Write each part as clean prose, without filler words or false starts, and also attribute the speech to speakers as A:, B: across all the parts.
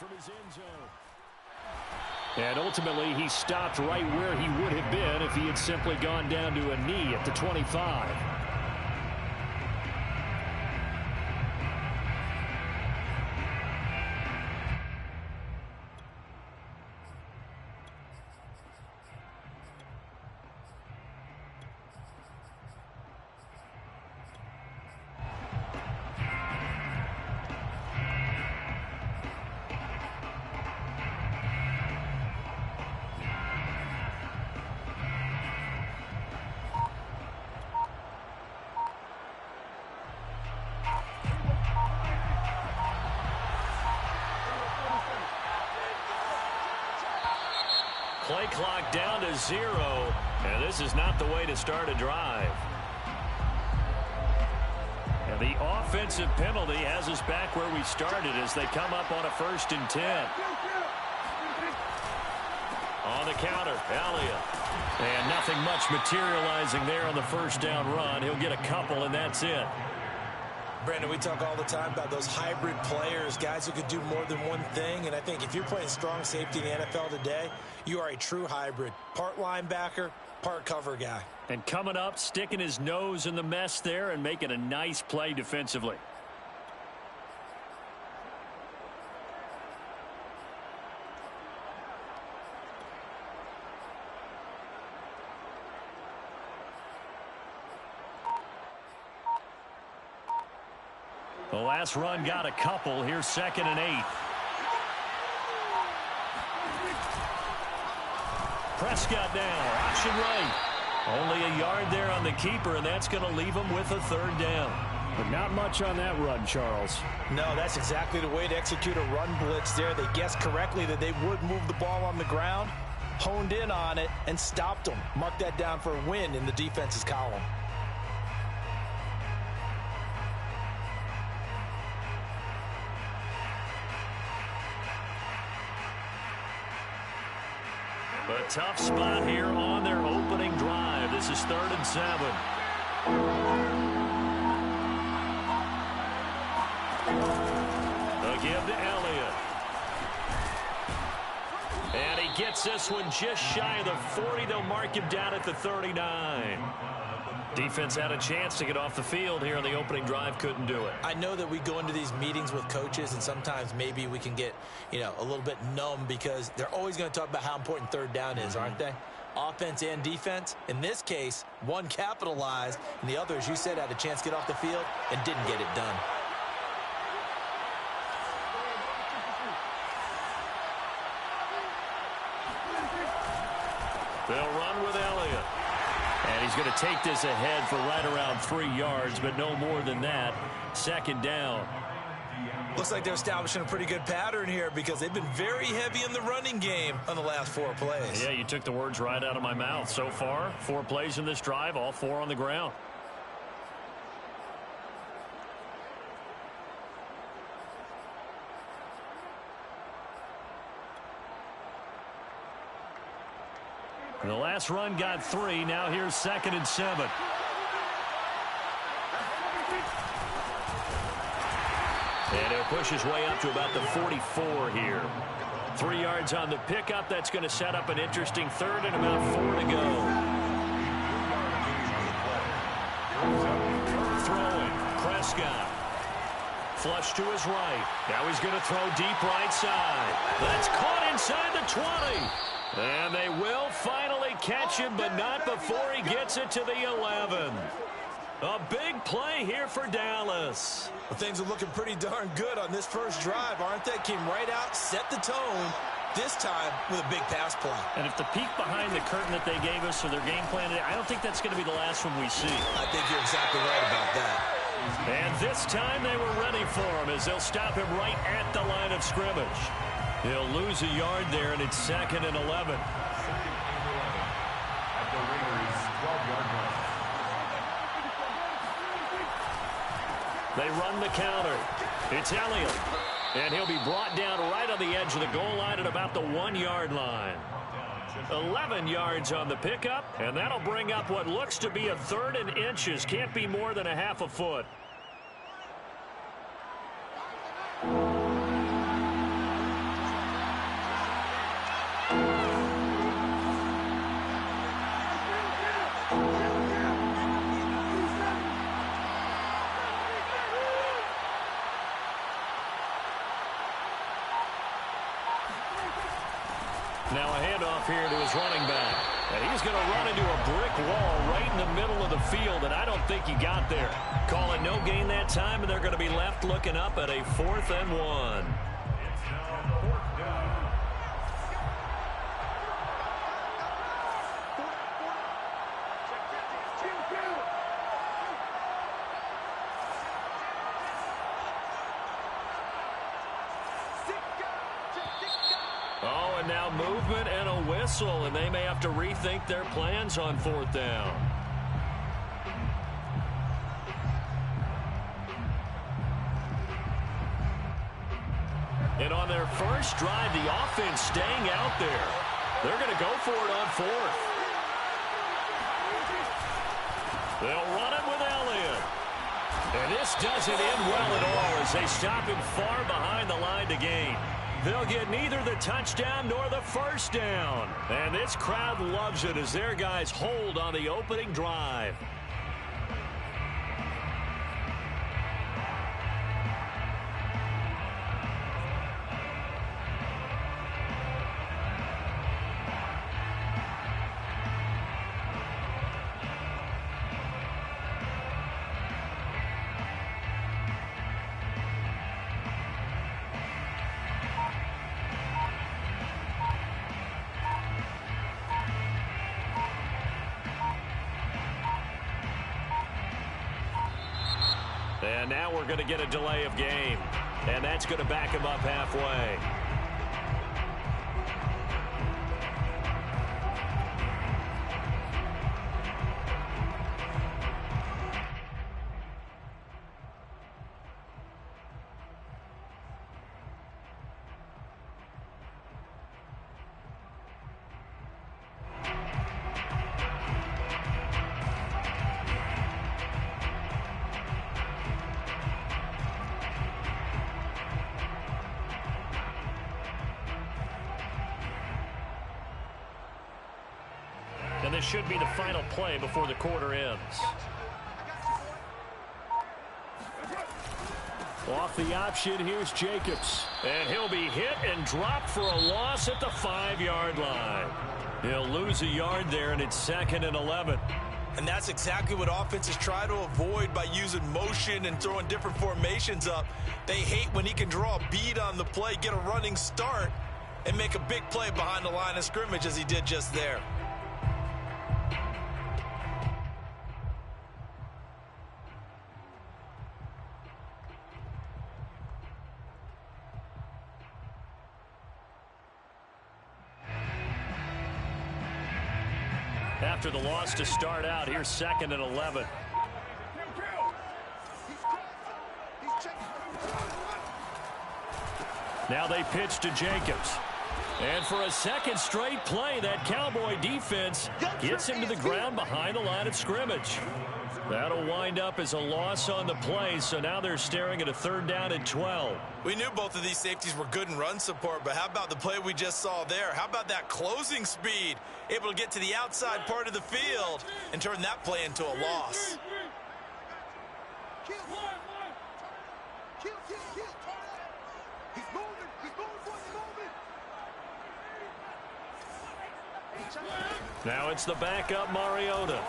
A: from his end zone. And ultimately, he stopped right where he would have been if he had simply gone down to a knee at the 25. Play clock down to 0, and this is not the way to start a drive. And the offensive penalty has us back where we started as they come up on a 1st and 10. On the counter, Elliott. And nothing much materializing there on the 1st down run. He'll get a couple, and that's it.
B: Brandon, we talk all the time about those hybrid players, guys who could do more than one thing. And I think if you're playing strong safety in the NFL today, you are a true hybrid. Part linebacker, part cover guy.
A: And coming up, sticking his nose in the mess there and making a nice play defensively. The last run got a couple. Here's 2nd and 8. Prescott now, option right. Only a yard there on the keeper, and that's going to leave him with a 3rd down. But not much on that run, Charles.
B: No, that's exactly the way to execute a run blitz there. They guessed correctly that they would move the ball on the ground, honed in on it, and stopped them. Mark that down for a win in the defense's column.
A: A tough spot here on their opening drive. This is 3rd and 7. Again to Elliott. And he gets this one just shy of the 40. They'll mark him down at the 39. Defense had a chance to get off the field here on the opening drive, couldn't do it.
B: I know that we go into these meetings with coaches, and sometimes maybe we can get, a little bit numb because they're always going to talk about how important 3rd down is, aren't they? Offense and defense. In this case, one capitalized, and the other, as you said, had a chance to get off the field and didn't get it done.
A: They'll run with Elliott. And he's going to take this ahead for right around 3 yards, but no more than that. 2nd down.
B: Looks like they're establishing a pretty good pattern here because they've been very heavy in the running game on the last 4 plays.
A: Yeah, you took the words right out of my mouth. So far, 4 plays in this drive, all 4 on the ground. And the last run got 3. Now here's 2nd and 7. And he'll push his way up to about the 44 here. 3 yards on the pickup. That's going to set up an interesting 3rd and about 4 to go. Throwing. Prescott. Flush to his right. Now he's going to throw deep right side. That's caught inside the 20. And they will finally catch him, but not before he gets it to the 11. A big play here for Dallas.
B: Well, things are looking pretty darn good on this first drive, aren't they? Came right out, set the tone, this time with a big pass play.
A: And if the peek behind the curtain that they gave us for their game plan, I don't think that's going to be the last one we see.
B: I think you're exactly right about that.
A: And this time they were ready for him as they'll stop him right at the line of scrimmage. He'll lose a yard there, and it's 2nd and 11. They run the counter. It's Elliott. And he'll be brought down right on the edge of the goal line at about the 1-yard line. 11 yards on the pickup, and that'll bring up what looks to be a 3rd and inches. Can't be more than a half a foot. Now a handoff here to his running back. And he's going to run into a brick wall right in the middle of the field, and I don't think he got there. Call it no gain that time, and they're going to be left looking up at a 4th and 1. Oh, and now movement and a whistle, and they may have to rethink their plans on 4th down. And on their first drive, the offense staying out there. They're going to go for it on 4th. They'll run it with Elliott. And this doesn't end well at all as they stop him far behind the line to gain. They'll get neither the touchdown nor the first down. And this crowd loves it as their guys hold on the opening drive. And now we're going to get a delay of game. And that's going to back him up halfway. And this should be the final play before the quarter ends. Off the option, here's Jacobs. And he'll be hit and dropped for a loss at the 5-yard line. He'll lose a yard there, and it's 2nd and 11.
B: And that's exactly what offenses try to avoid by using motion and throwing different formations up. They hate when he can draw a bead on the play, get a running start, and make a big play behind the line of scrimmage as he did just there.
A: After the loss to start out, here's 2nd and 11. Now they pitch to Jacobs. And for a second straight play, that Cowboy defense gets him to the ground behind the line of scrimmage. That'll wind up as a loss on the play, so now they're staring at a 3rd down and 12.
B: We knew both of these safeties were good in run support, but how about the play we just saw there? How about that closing speed? Able to get to the outside part of the field and turn that play into a loss.
A: Now it's the backup Mariota.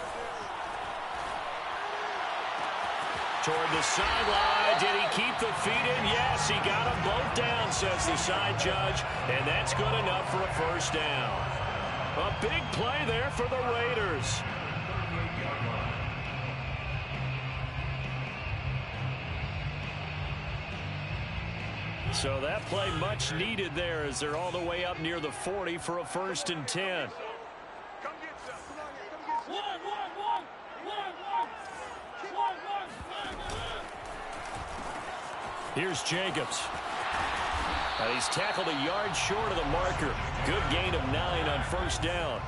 A: Toward the sideline. Did he keep the feet in? Yes, he got them both down, says the side judge. And that's good enough for a 1st down. A big play there for the Raiders. So that play much needed there as they're all the way up near the 40 for a 1st and 10. Here's Jacobs. He's tackled a yard short of the marker. Good gain of 9 on 1st down.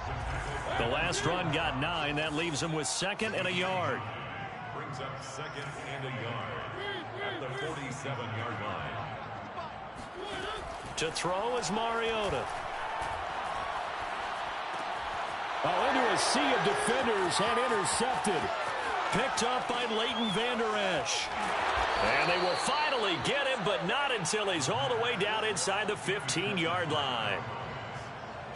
A: The last run got 9. That leaves him with 2nd and a yard.
C: Brings up 2nd and a yard at the 47-yard line.
A: To throw is Mariota. Oh, into a sea of defenders and intercepted. Picked up by Leighton Vander Esch. And they will finally get him, but not until he's all the way down inside the 15-yard line.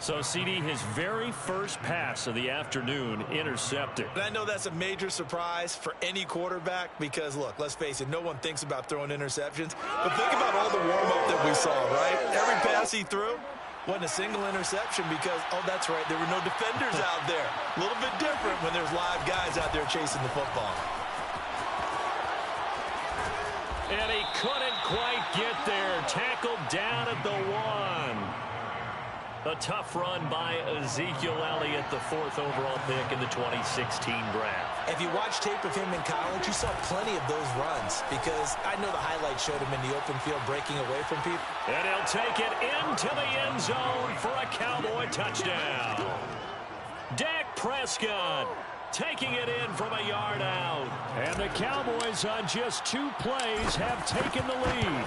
A: So, CD, his very first pass of the afternoon intercepted.
B: And I know that's a major surprise for any quarterback because, look, let's face it, no one thinks about throwing interceptions. But think about all the warm-up that we saw, right? Every pass he threw wasn't a single interception because, oh, that's right, there were no defenders out there. A little bit different when there's live guys out there chasing the football.
A: And he couldn't quite get there. Tackled down at the 1. A tough run by Ezekiel Elliott, the 4th overall pick in the 2016 draft.
B: If you watch tape of him in college, you saw plenty of those runs because I know the highlights showed him in the open field breaking away from people.
A: And he'll take it into the end zone for a Cowboy touchdown. Dak Prescott taking it in from a yard out. And the Cowboys on just 2 plays have taken the lead.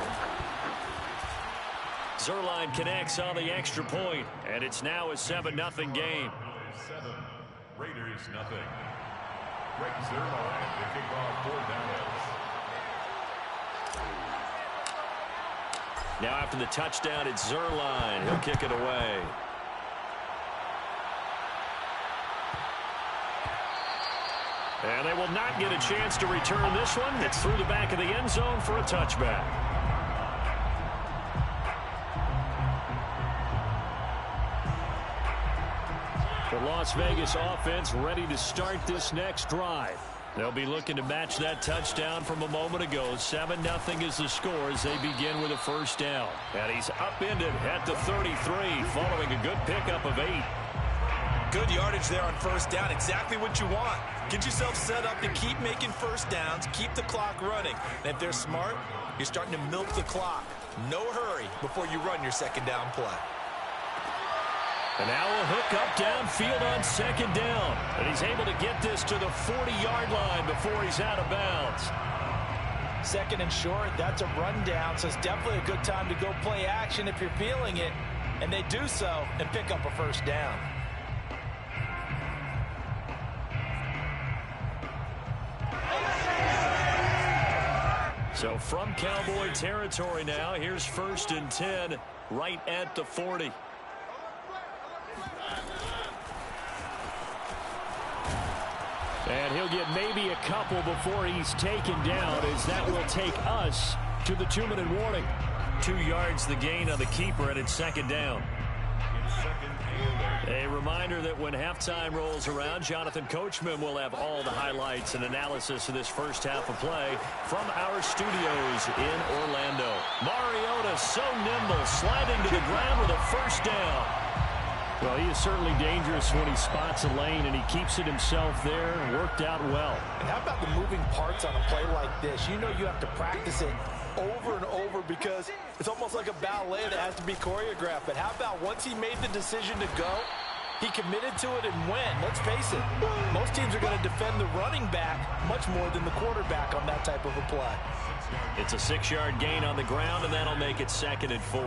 A: Zerline connects on the extra point, and it's now a 7-0 game.
C: 7, Raiders nothing. Greg Zerline to kick off 4 downs.
A: Now after the touchdown, it's Zerline. He'll kick it away. And they will not get a chance to return this one. It's through the back of the end zone for a touchback. The Las Vegas offense ready to start this next drive. They'll be looking to match that touchdown from a moment ago. 7-0 is the score as they begin with a first down. And he's upended at the 33 following a good pickup of 8.
B: Good yardage there on first down. Exactly what you want. Get yourself set up to keep making first downs, keep the clock running. And if they're smart, you're starting to milk the clock. No hurry before you run your second down play.
A: And now a hook up downfield on second down. And he's able to get this to the 40-yard line before he's out of bounds.
B: Second and short, that's a rundown, so it's definitely a good time to go play action if you're feeling it. And they do so and pick up a first down.
A: So from Cowboy territory now, here's 1st and 10 right at the 40. And he'll get maybe a couple before he's taken down, as that will take us to the 2-minute warning. 2 yards the gain on the keeper, and it's second down. A reminder that when halftime rolls around, Jonathan Coachman will have all the highlights and analysis of this first half of play from our studios in Orlando. Mariota so nimble, sliding to the ground with a first down. Well, he is certainly dangerous when he spots a lane, and he keeps it himself there. Worked out well.
B: And how about the moving parts on a play like this? You know you have to practice it over and over because it's almost like a ballet that has to be choreographed. But how about once he made the decision to go, he committed to it and went. Let's face it, most teams are going to defend the running back much more than the quarterback on that type of a play.
A: It's a 6-yard gain on the ground, and that'll make it 2nd and 4.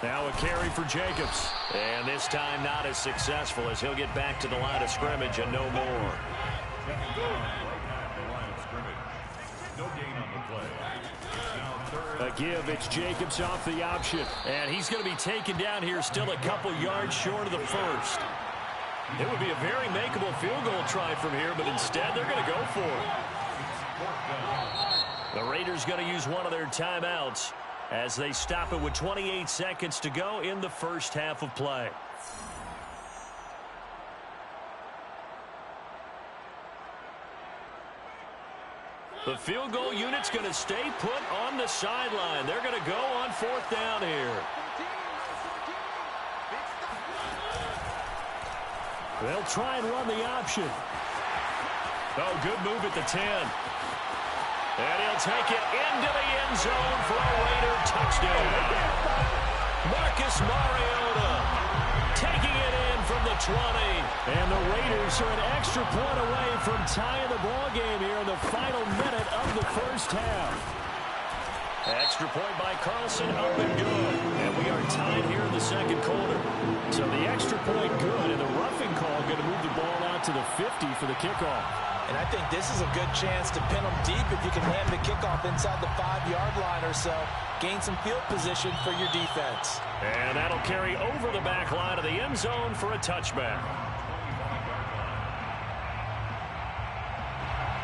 A: Now a carry for Jacobs. And this time not as successful as he'll get back to the line of scrimmage and no more. A give, it's Jacobs off the option. And he's going to be taken down here still a couple yards short of the first. It would be a very makeable field goal try from here, but instead they're going to go for it. The Raiders going to use one of their timeouts as they stop it with 28 seconds to go in the first half of play. The field goal unit's going to stay put on the sideline. They're going to go on 4th down here. They'll try and run the option. Oh, good move at the 10. And he'll take it into the end zone for a Raider touchdown. Marcus Mariota taking it in from the 20. And the Raiders are an extra point away from tying the ball game here in the final minute of the first half. Extra point by Carlson, up and good. And we are tied here in the second quarter. So the extra point good, and the roughing call going to move the ball out to the 50 for the kickoff.
B: And I think this is a good chance to pin them deep if you can land the kickoff inside the 5-yard line or so. Gain some field position for your defense.
A: And that'll carry over the back line of the end zone for a touchback.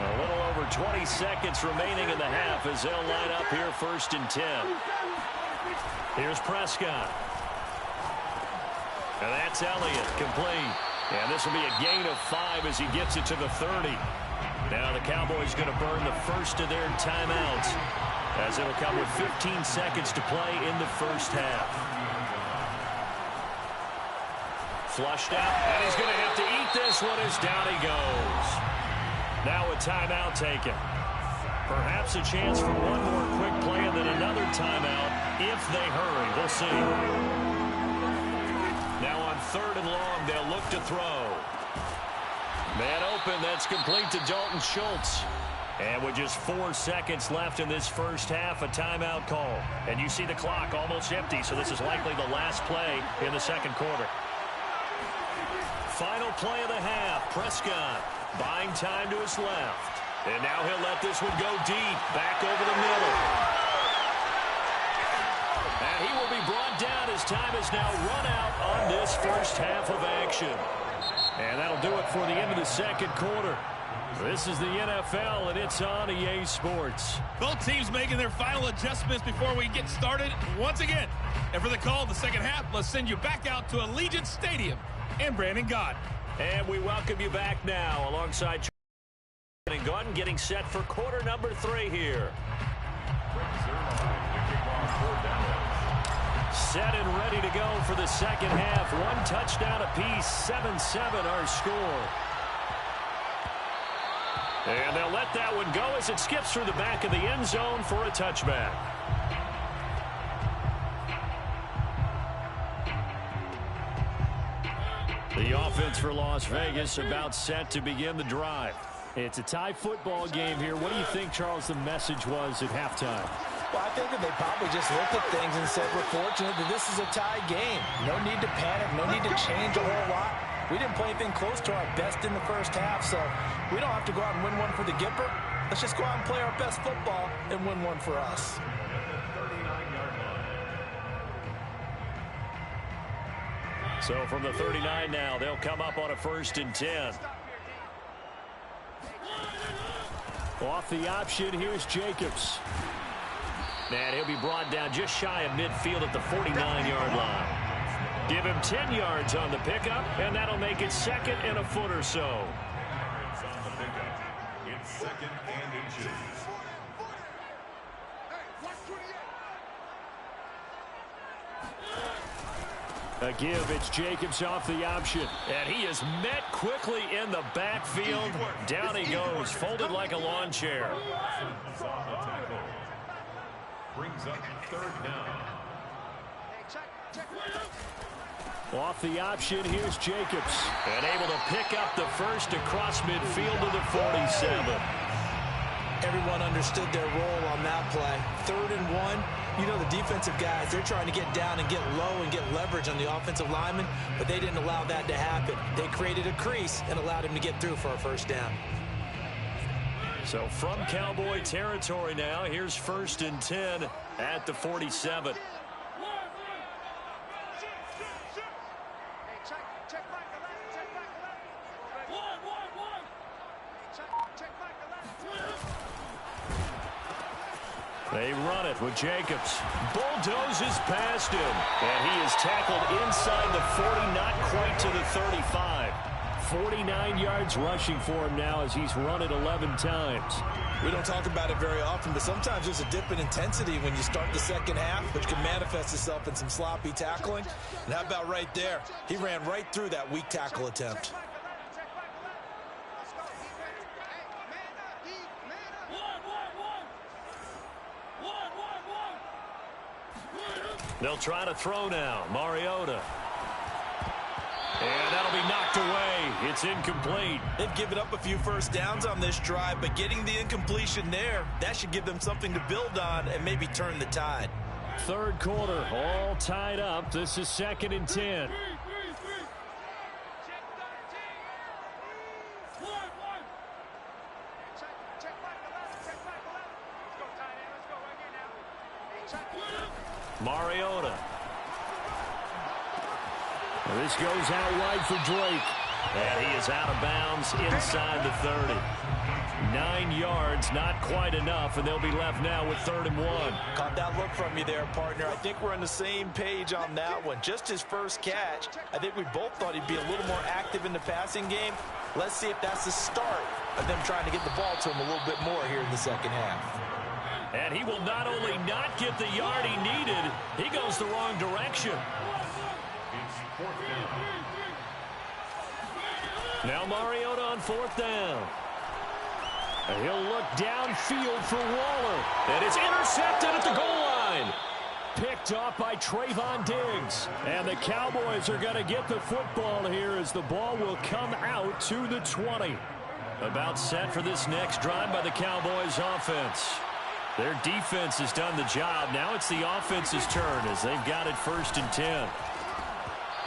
A: A little over 20 seconds remaining in the half as they'll line up here 1st and 10. Here's Prescott. And that's Elliott, complete. And this will be a gain of 5 as he gets it to the 30. Now the Cowboys going to burn the first of their timeouts as it'll come with 15 seconds to play in the first half. Flushed out, and he's going to have to eat this one as down he goes. Now a timeout taken. Perhaps a chance for one more quick play and then another timeout if they hurry. We'll see. Now on 3rd and long, they'll look to throw. Man open, that's complete to Dalton Schultz. And with just 4 seconds left in this first half, a timeout call. And you see the clock almost empty, so this is likely the last play in the second quarter. Final play of the half, Prescott buying time to his left. And now he'll let this one go deep, back over the middle. And he will be brought down as time is now run out on this first half of action. And that'll do it for the end of the second quarter. This is the NFL, and it's on EA Sports.
D: Both teams making their final adjustments before we get started once again. And for the call of the second half, let's send you back out to Allegiant Stadium and Brandon Gott.
A: And we welcome you back now alongside Brandon Gott getting set for quarter number 3 here. Set and ready to go for the second half. 1 touchdown apiece, 7-7 our score. And they'll let that one go as it skips through the back of the end zone for a touchback. The offense for Las Vegas about set to begin the drive. It's a tie football game here. What do you think, Charles, the message was at halftime?
B: Well, I think that they probably just looked at things and said, we're fortunate that this is a tie game. No need to panic, no need to change a whole lot. We didn't play anything close to our best in the first half, so we don't have to go out and win one for the Gipper. Let's just go out and play our best football and win one for us.
A: So from the 39 now, they'll come up on a 1st and 10. Off the option, here's Jacobs. And he'll be brought down just shy of midfield at the 49-yard line. Give him 10 yards on the pickup, and that'll make it 2nd and a foot or so.
C: It's 2nd and inches.
A: A give, it's Jacobs off the option. And he is met quickly in the backfield. Down he goes, folded like a lawn chair.
C: Brings up 3rd down.
A: Off the option, here's Jacobs. And able to pick up the first across midfield to the 47.
B: Everyone understood their role on that play. 3rd and 1. You know the defensive guys, they're trying to get down and get low and get leverage on the offensive lineman, but they didn't allow that to happen. They created a crease and allowed him to get through for a first down.
A: So from Cowboy territory now, here's 1st and 10 at the 47. They run it with Jacobs. Bulldozes past him. And he is tackled inside the 40, not quite to the 35. 49 yards rushing for him now as he's run it 11 times.
B: We don't talk about it very often, but sometimes there's a dip in intensity when you start the second half, which can manifest itself in some sloppy tackling. And how about right there? He ran right through that weak tackle attempt.
A: They'll try to throw now. Mariota. And that'll be knocked away. It's incomplete.
B: They've given up a few first downs on this drive, but getting the incompletion there, that should give them something to build on and maybe turn the tide.
A: 3rd quarter, all tied up. This is 2nd and 10. Mariota. This goes out wide for Drake. And he is out of bounds inside the 30. 9 yards, not quite enough, and they'll be left now with 3rd and 1.
B: Caught that look from you there, partner. I think we're on the same page on that one. Just his first catch, I think we both thought he'd be a little more active in the passing game. Let's see if that's the start of them trying to get the ball to him a little bit more here in the second half.
A: And he will not only not get the yard he needed, he goes the wrong direction.
C: It's 4th down.
A: Now Mariota on 4th down. And he'll look downfield for Waller. And it's intercepted at the goal line. Picked off by Trayvon Diggs. And the Cowboys are going to get the football here as the ball will come out to the 20. About set for this next drive by the Cowboys offense. Their defense has done the job. Now it's the offense's turn as they've got it 1st and 10.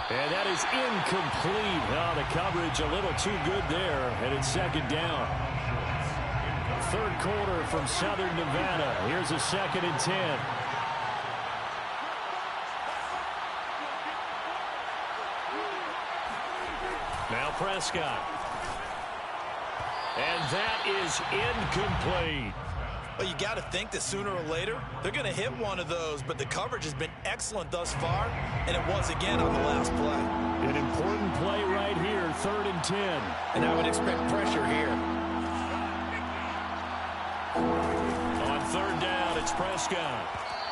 A: And that is incomplete. Oh, the coverage a little too good there. And it's 2nd down. 3rd quarter from Southern Nevada. Here's a 2nd and 10. Now Prescott. And that is incomplete.
B: Well, you got to think that sooner or later, they're going to hit one of those, but the coverage has been excellent thus far, and it was again on the last play.
A: An important play right here, 3rd and 10.
B: And I would expect pressure here.
A: On 3rd down, it's Prescott.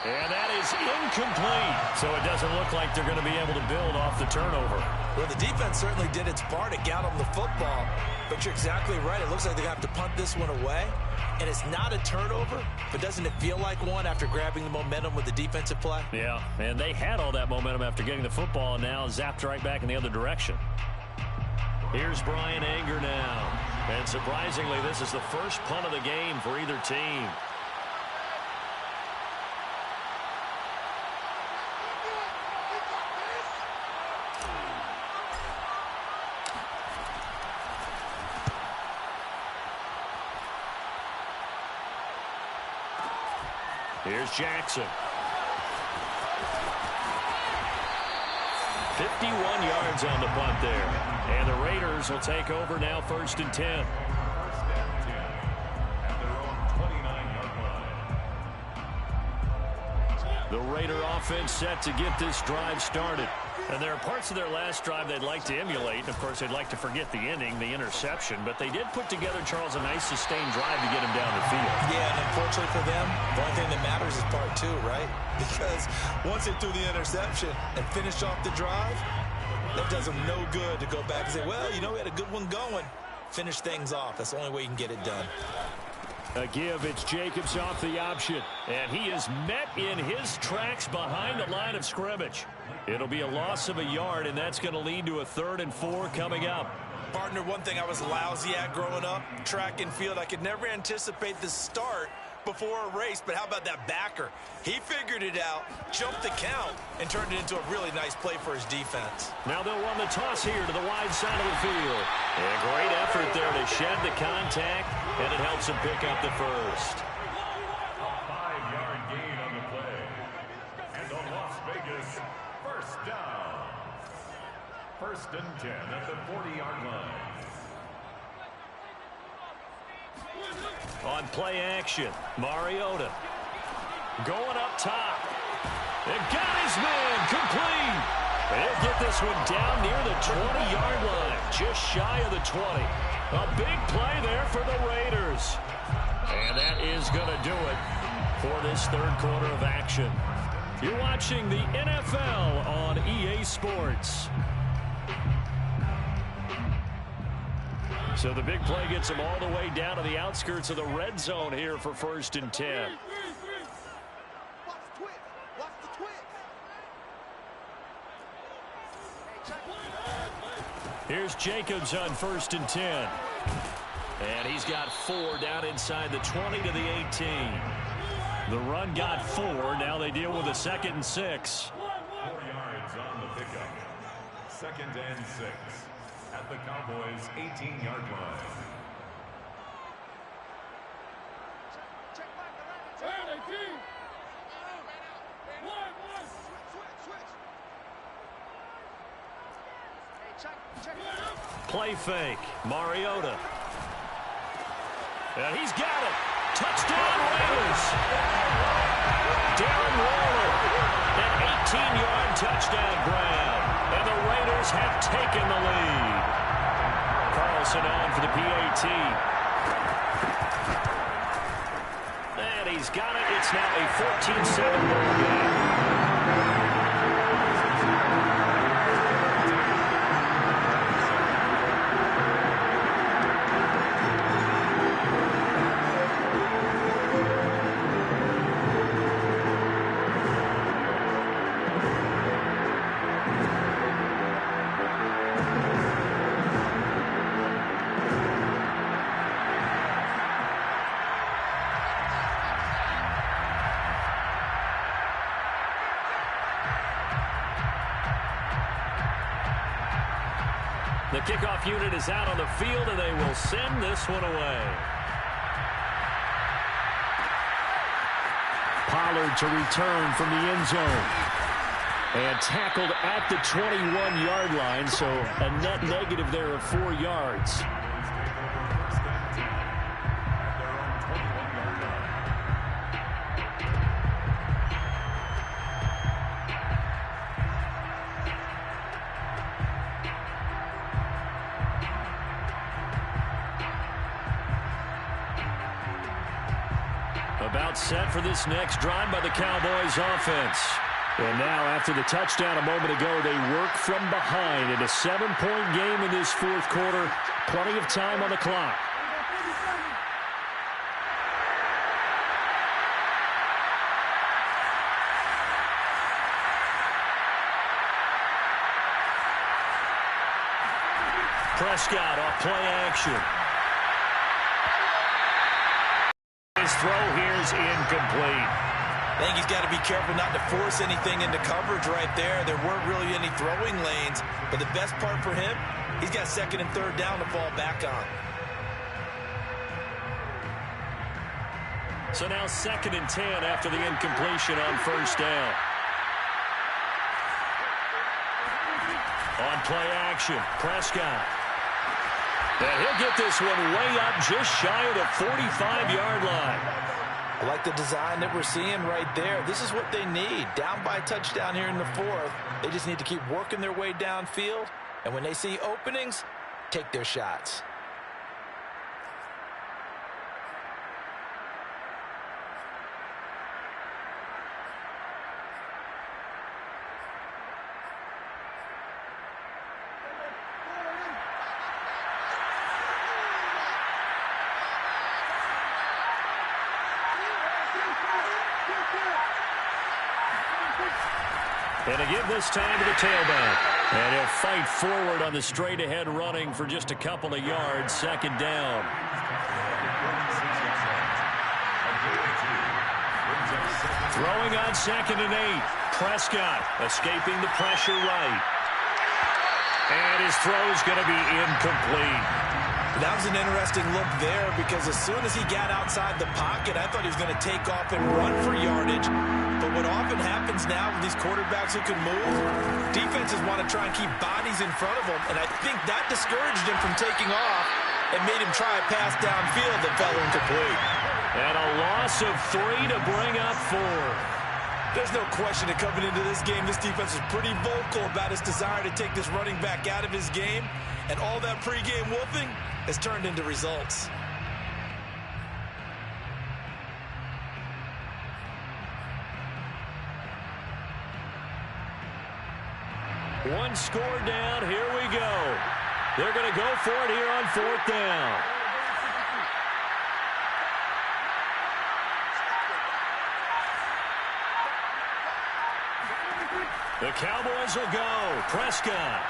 A: And that is incomplete. So it doesn't look like they're going to be able to build off the turnover.
B: Well, the defense certainly did its part to get them the football, but you're exactly right. It looks like they're going to have to punt this one away. And it's not a turnover, but doesn't it feel like one after grabbing the momentum with the defensive play?
A: Yeah, and they had all that momentum after getting the football, and now zapped right back in the other direction. Here's Brian Anger now. And surprisingly, this is the first punt of the game for either team. Here's Jackson. 51 yards on the punt there. And the Raiders will take over now 1st and 10.
C: 1st and 10 at their own 29-yard line.
A: The Raider offense set to get this drive started. And there are parts of their last drive they'd like to emulate. And, of course, they'd like to forget the ending, the interception. But they did put together, Charles, a nice sustained drive to get him down the field.
B: Yeah, and unfortunately for them, the only thing that matters is part 2, right? Because once they threw the interception and finished off the drive, that does them no good to go back and say, well, you know, we had a good one going. Finish things off. That's the only way you can get it done.
A: A give, it's Jacobs off the option. And he is met in his tracks behind the line of scrimmage. It'll be a loss of a yard, and that's going to lead to a 3rd and 4 coming up.
B: Partner, one thing I was lousy at growing up, track and field, I could never anticipate the start before a race, but how about that backer? He figured it out, jumped the count, and turned it into a really nice play for his defense.
A: Now they'll run the toss here to the wide side of the field. And a great effort there to shed the contact, and it helps him pick up the first.
C: A 5-yard gain on the play. And the Las Vegas 1st down. 1st and 10 at the 40-yard line.
A: On play action, Mariota. Going up top. And got his man complete. They'll get this one down near the 20-yard line, just shy of the 20. A big play there for the Raiders. And that is going to do it for this 3rd quarter of action. You're watching the NFL on EA Sports. So the big play gets them all the way down to the outskirts of the red zone here for 1st and 10. Here's Jacobs on 1st and 10. And he's got 4 down inside the 20 to the 18. The run got 4. Now they deal with a 2nd and 6.
C: 4 yards on the pickup. 2nd and 6 at the Cowboys' 18-yard line.
A: Play fake. Mariota. And he's got it. Touchdown Raiders. Darren Waller. An 18-yard touchdown grab. And the Raiders have taken the lead. Carlson on for the PAT. And he's got it. It's now a 14-7 ball game. The kickoff unit is out on the field, and they will send this one away. Pollard to return from the end zone. And tackled at the 21-yard line, so a net negative there of 4 yards. About set for this next drive by the Cowboys offense. And now after the touchdown a moment ago, they work from behind in a 7-point game in this fourth quarter. Plenty of time on the clock. Prescott off play action. His throw here is incomplete.
B: I think he's got to be careful not to force anything into coverage right there. There weren't really any throwing lanes, but the best part for him, he's got second and third down to fall back on.
A: So now 2nd and 10 after the incompletion on first down. On play action, Prescott. And he'll get this one way up just shy of the 45-yard line.
B: I like the design that we're seeing right there. This is what they need. Down by a touchdown here in the fourth. They just need to keep working their way downfield. And when they see openings, take their shots.
A: And to give this time to the tailback. And he'll fight forward on the straight-ahead running for just a couple of yards. 2nd down. Throwing on 2nd and 8. Prescott escaping the pressure right. And his throw's going to be incomplete.
B: That was an interesting look there because as soon as he got outside the pocket, I thought he was going to take off and run for yardage. But what often happens now with these quarterbacks who can move, defenses want to try and keep bodies in front of them, and I think that discouraged him from taking off and made him try a pass downfield that fell incomplete.
A: And a loss of 3 to bring up 4.
B: There's no question that coming into this game, this defense is pretty vocal about its desire to take this running back out of his game, and all that pregame wolfing has turned into results.
A: One score down. Here we go. They're going to go for it here on 4th down. The Cowboys will go. Prescott.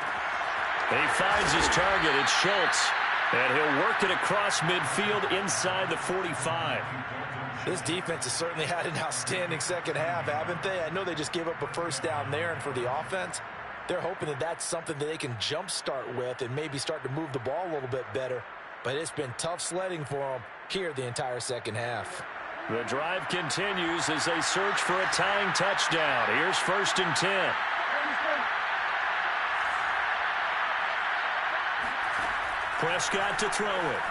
A: He finds his target. It's Schultz. And he'll work it across midfield inside the 45.
B: This defense has certainly had an outstanding second half, haven't they? I know they just gave up a first down there, and for the offense, they're hoping that that's something that they can jumpstart with and maybe start to move the ball a little bit better. But it's been tough sledding for them here the entire second half.
A: The drive continues as they search for a tying touchdown. Here's 1st and 10. Prescott to throw it.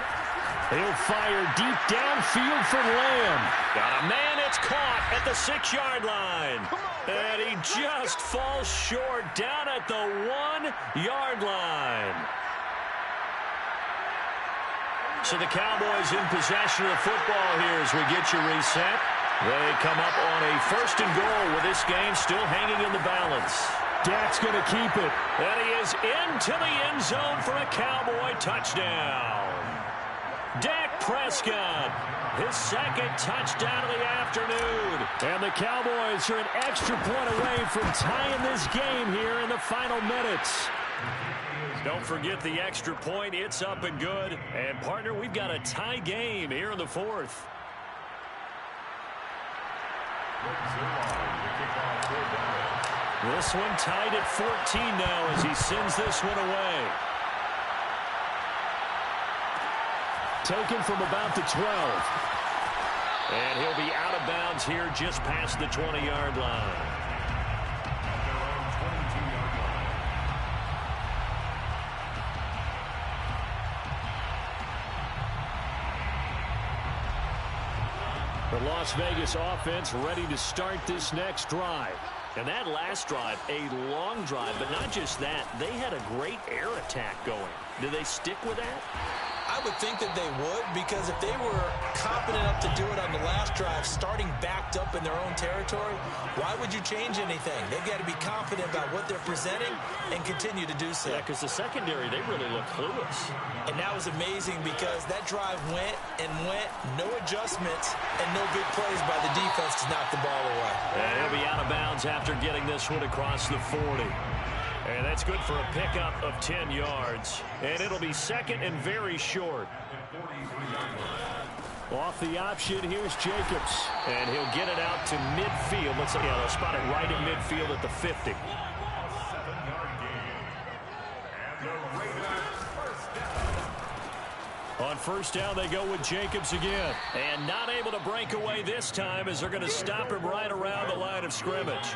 A: He'll fire deep downfield for Lamb. Got a man, it's caught at the 6-yard line. And he just falls short down at the 1-yard line. So the Cowboys in possession of the football here as we get you reset. They come up on a 1st and goal with this game still hanging in the balance. Dak's going to keep it. And he is into the end zone for a Cowboy touchdown. Dak Prescott, his 2nd touchdown of the afternoon. And the Cowboys are an extra point away from tying this game here in the final minutes. Don't forget the extra point. It's up and good. And, partner, we've got a tie game here in the 4th. This one tied at 14 now as he sends this one away. Taken from about the 12. And he'll be out of bounds here just past the 20-yard line. The Las Vegas offense ready to start this next drive. And that last drive, a long drive, but not just that. They had a great air attack going. Do they stick with that?
B: I would think that they would, because if they were confident enough to do it on the last drive, starting backed up in their own territory, why would you change anything? They've got to be confident about what they're presenting and continue to do so.
A: Yeah, because the secondary, they really look clueless.
B: And that was amazing because that drive went and went, no adjustments, and no big plays by the defense to knock the ball away.
A: And he'll be out of bounds after getting this one across the 40. And that's good for a pickup of 10 yards. And it'll be 2nd and very short. Off the option, here's Jacobs. And he'll get it out to midfield. Let's see, yeah, they'll spot it right in midfield at the 50.
C: 7-yard gain. And the Raiders first down.
A: On 1st down, they go with Jacobs again. And not able to break away this time as they're going to stop him right around the line of scrimmage.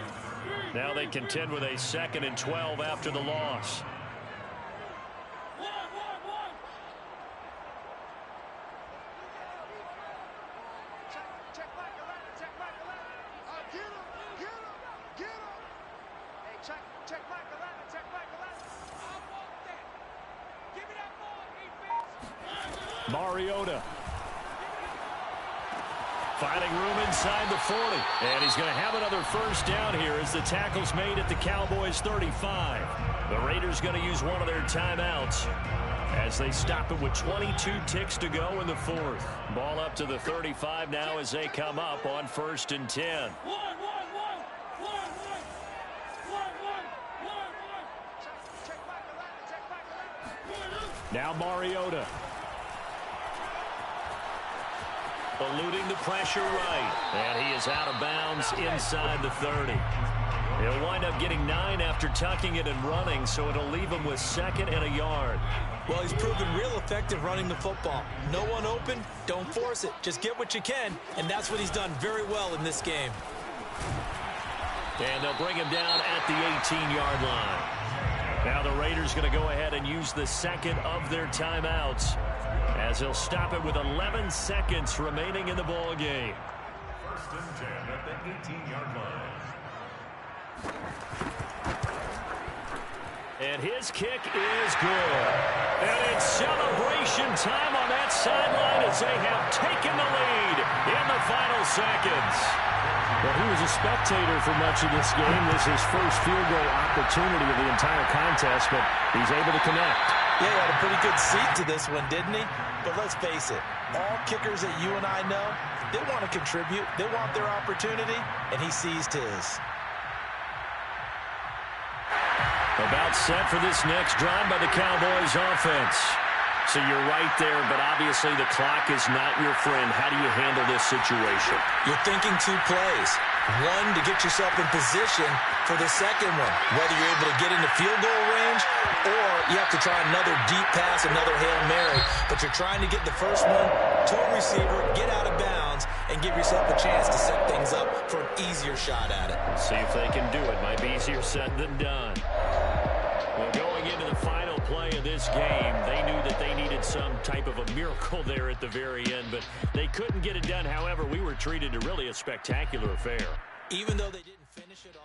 A: Now they contend with a 2nd and 12 after the loss. Mariota. Finding room inside the 40. And he's going to have another 1st down here as the tackle's made at the Cowboys 35. The Raiders going to use one of their timeouts as they stop it with 22 ticks to go in the 4th. Ball up to the 35 now as they come up on 1st and 10. Now Mariota. Eluding the pressure right. And he is out of bounds inside the 30. He'll wind up getting 9 after tucking it and running, so it'll leave him with 2nd and a yard.
B: Well, he's proven real effective running the football. No one open, don't force it. Just get what you can, and that's what he's done very well in this game.
A: And they'll bring him down at the 18-yard line. Now the Raiders going to go ahead and use the 2nd of their timeouts, as he'll stop it with 11 seconds remaining in the ball game.
C: 1st and 10 at the 18-yard line.
A: And his kick is good. And it's celebration time on that sideline as they have taken the lead in the final seconds.
E: Well, he was a spectator for much of this game. This is his first field goal opportunity of the entire contest, but he's able to connect.
B: Yeah, he had a pretty good seat to this one, didn't he? But let's face it, all kickers that you and I know, they want to contribute. They want their opportunity, and he seized his.
A: About set for this next drive by the Cowboys offense. So you're right there, but obviously the clock is not your friend. How do you handle this situation?
B: You're thinking 2 plays. One, to get yourself in position for the second one, whether you're able to get into field goal range or you have to try another deep pass, another Hail Mary. But you're trying to get the first one to a receiver, get out of bounds, and give yourself a chance to set things up for an easier shot at it.
A: See if they can do it. Might be easier said than done. Well, going into the final play of this game. They knew that they needed some type of a miracle there at the very end, but they couldn't get it done. However, we were treated to really a spectacular affair.
B: Even though they didn't finish it off.